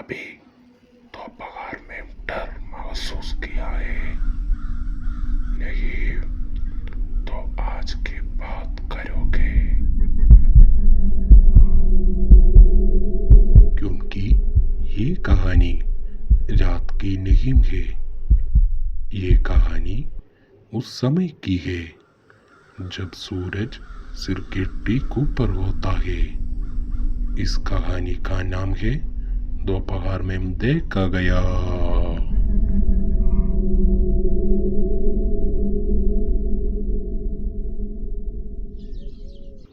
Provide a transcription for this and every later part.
कभी दोपहर में डर महसूस किया है? नहीं तो आज की बात करोगे, क्योंकि ये कहानी रात की नहीं है। ये कहानी उस समय की है जब सूरज सिर के ठीक ऊपर होता है। इस कहानी का नाम है दोपहर में देखा गया।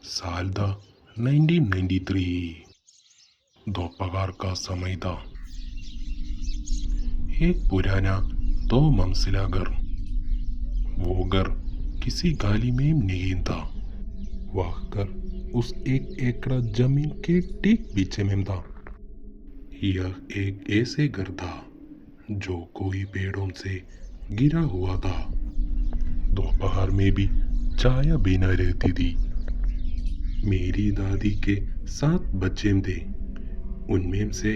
साल था 1993। दोपहर का समय था। एक पुराना 2 मंजिला घर। वो घर किसी गली में नहीं था। वह घर उस 1 एकड़ जमीन के ठीक पीछे में था। यह एक ऐसे घर था जो कोई पेड़ों से गिरा हुआ था। दोपहर में भी छाया भी न रहती थी। मेरी दादी के 7 बच्चे थे, उनमें से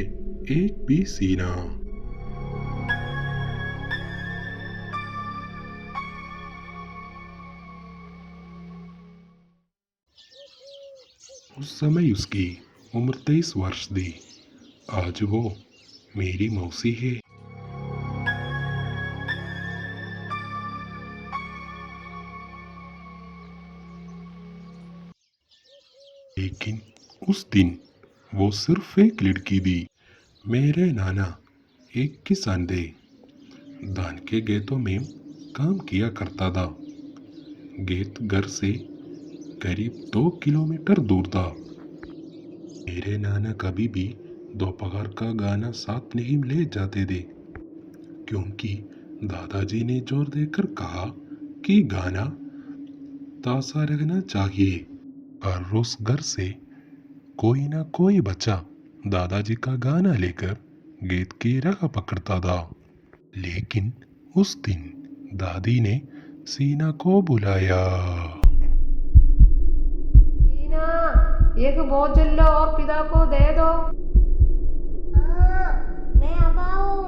एक भी सीना। उस समय उसकी उम्र 23 वर्ष थी। आज वो मेरी मौसी है। लेकिन उस दिन वो सिर्फ एक लड़की थी। मेरे नाना एक किसान थे। धान के खेतों में काम किया करता था। खेत घर से करीब 2 किलोमीटर दूर था। मेरे नाना कभी भी दोपहर का गाना साथ नहीं ले जाते थे, क्योंकि दादाजी ने जोर देकर कहा कि गाना ताज़ा रखना चाहिए। हर रोज घर से कोई ना कोई बच्चा दादाजी का गाना लेकर गीत की राह पकड़ता था। लेकिन उस दिन दादी ने सीना को बुलाया। सीना, एक बोतल लो और पिता को दे दो। हाँ, मैं अब आऊँ।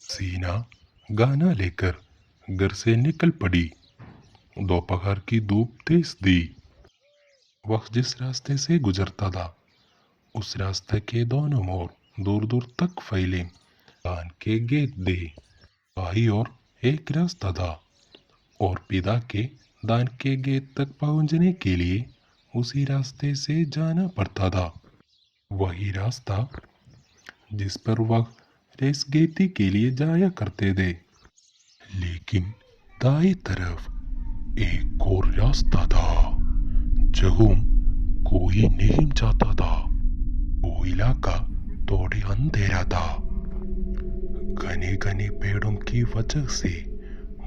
सीना गाना लेकर घर से निकल पड़ी। दोपहर की धूप तेज थी। वह जिस रास्ते से गुजरता था उस रास्ते के दोनों ओर दूर दूर तक फैले धान के खेत थे। बाई और एक रास्ता था और पिता के धान के खेत तक पहुंचने के लिए उसी रास्ते से जाना पड़ता था। वही रास्ता जिस पर वह रेस खेती के लिए जाया करते थे। लेकिन दाई तरफ एक और रास्ता था जहाँ कोई नहीं जाता था। वो इलाका थोड़ी अंधेरा था। घने घने पेड़ों की वजह से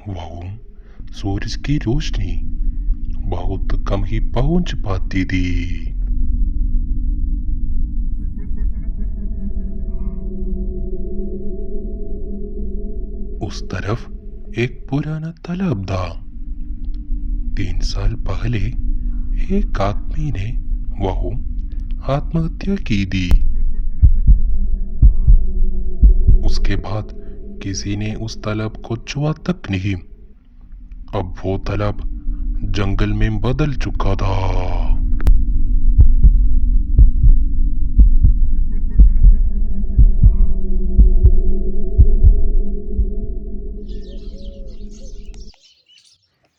वहाँ सूरज की रोशनी बहुत कम ही पहुंच पाती थी। उस तरफ एक पुराना तालाब था। 3 साल पहले एक आदमी ने वहाँ आत्महत्या की थी। उसके बाद किसी ने उस तालाब को छुआ तक नहीं। अब वो तालाब जंगल में बदल चुका था।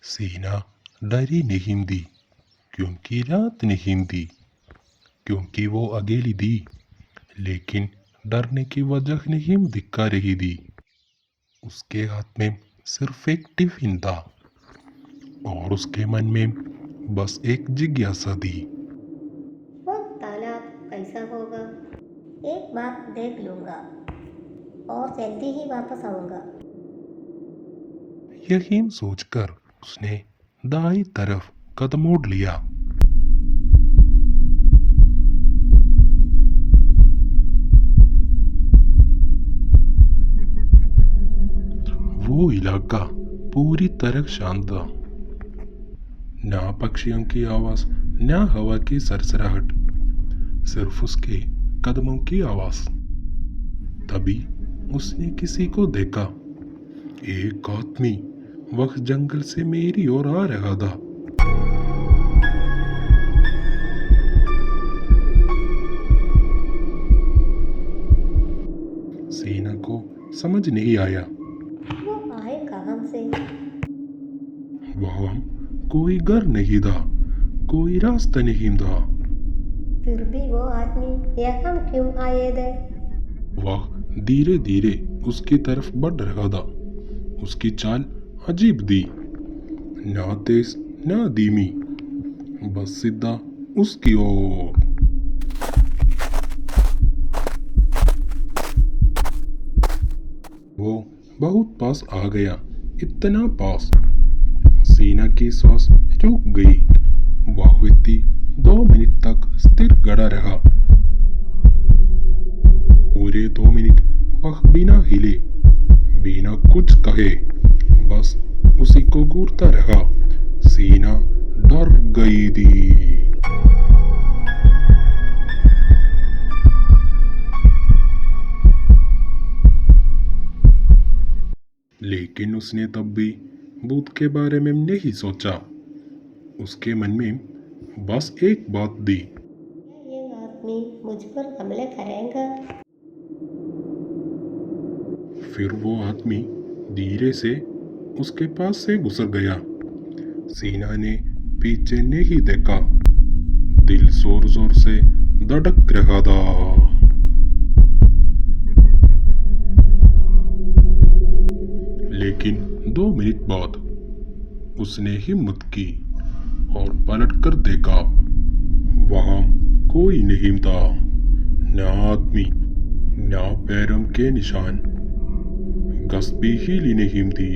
सीना डरी नहीं थी, क्योंकि रात नहीं थी, क्योंकि वो अकेली थी। लेकिन डरने की वजह नहीं दिखा रही थी। उसके हाथ में सिर्फ एक टिफिन था और उसके मन में बस एक जिज्ञासा थी। वो तालाब कैसा होगा? एक बार देख लूँगा और जल्दी ही वापस आऊँगा। यही सोचकर उसने दाई तरफ कदम मोड़ लिया। वो इलाका पूरी तरह शांत था। ना पक्षियों की आवाज, ना हवा की सरसराहट। सिर्फ उसके कदमों की आवाज। तभी उसने किसी को देखा। एक आदमी वह जंगल से मेरी ओर आ रहा था। सीना को समझ नहीं आया। वो आए कहाँ से? वहाँ कोई घर नहीं था, कोई रास्ता नहीं था। फिर भी वो आदमी यहाँ क्यों आए थे? वह धीरे धीरे उसकी तरफ बढ़ रहा था। उसकी चाल अजीब थी, ना तेज ना धीमी, बस सीधा उसकी ओर। वो बहुत पास आ गया, इतना पास सीना की सांस रुक गई। वह व्यक्ति 2 मिनट तक स्थिर खड़ा रहा। पूरे 2 मिनट वह बिना हिले, बिना कुछ कहे, बस उसी को घूरता रहा। सीना डर गई थी। लेकिन उसने तब भी भूत के बारे में नहीं सोचा। उसके मन में बस एक बात थी। क्या ये आदमी मुझ पर हमले करेगा? फिर वो आदमी धीरे से उसके पास से गुजर गया। सीना ने पीछे नहीं देखा। दिल जोर जोर से धड़क रहा था। लेकिन 2 मिनट बाद उसने हिम्मत की और पलट कर देखा। वहां कोई नहीं था, ना आदमी, ना पैरों के निशान, घास भी हिली नहीं थी।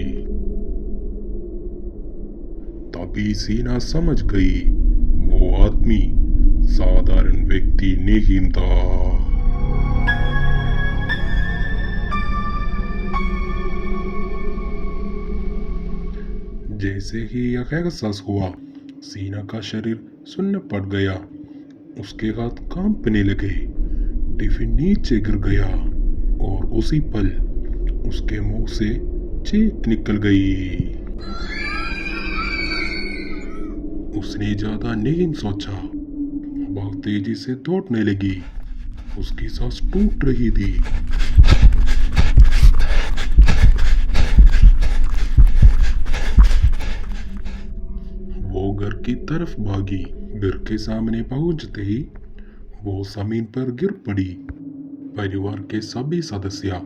तभी सीना समझ गई, वो आदमी साधारण व्यक्ति नहीं था। जैसे ही यह एहसास हुआ, सीना का शरीर सुन्न पड़ गया। उसके हाथ कांपने लगे। टिफिन नीचे गिर गया और उसी पल उसके मुंह से चीख निकल गई। उसने ज्यादा नहीं सोचा, बहुत तेजी से दौड़ने लगी। उसकी सांस टूट रही थी। वो घर की तरफ भागी। घर के सामने पहुंचते ही वो जमीन पर गिर पड़ी। परिवार के सभी सदस्य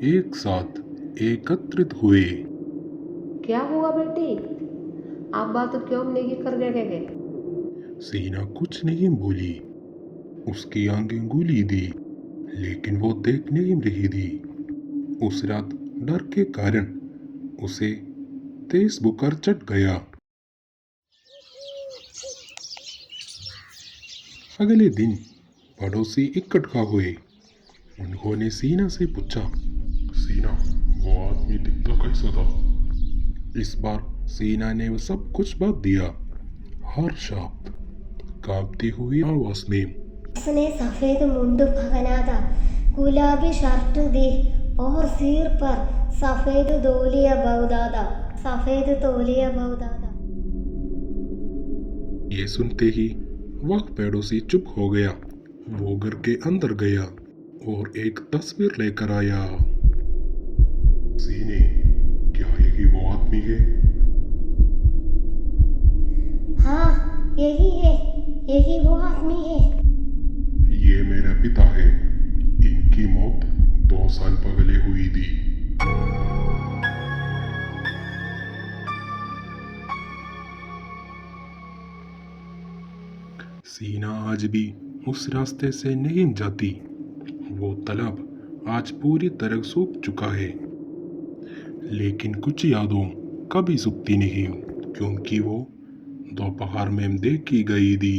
एक साथ एकत्रित हुए। क्या हुआ बेटी? आप बात क्यों नहीं कर गए? सीना कुछ नहीं बोली। उसकी आंखें गूली थी, लेकिन वो देख नहीं रही थी। उस रात डर के कारण उसे तेज बुखार चढ़ गया। अगले दिन पड़ोसी इकट्ठा हुए। उन्होंने सीना से पूछा, सीना, वो आदमी दिखता कैसा था? इस बार सीना ने वो सब कुछ बात दिया, हर शब्द कांपती हुई आवाज में। उसने सफेद मुंडू पहना था, गुलाबी शर्ट थी और सिर पर सफेद तौलिया बांधा था। सफेद तौलिया बांधा था। ये सुनते ही वह पड़ोसी चुप हो गया। वो घर के अंदर गया और एक तस्वीर लेकर आया। सीने, क्या यही वो आदमी है? हाँ, यही है, यही वो आदमी है। ये मेरा पिता है। इनकी मौत 2 साल पहले हुई थी। सीना आज भी उस रास्ते से नहीं जाती। वो तालाब आज पूरी तरह सूख चुका है, लेकिन कुछ यादों कभी सूखती नहीं, क्योंकि वो दोपहर में देखी गई थी।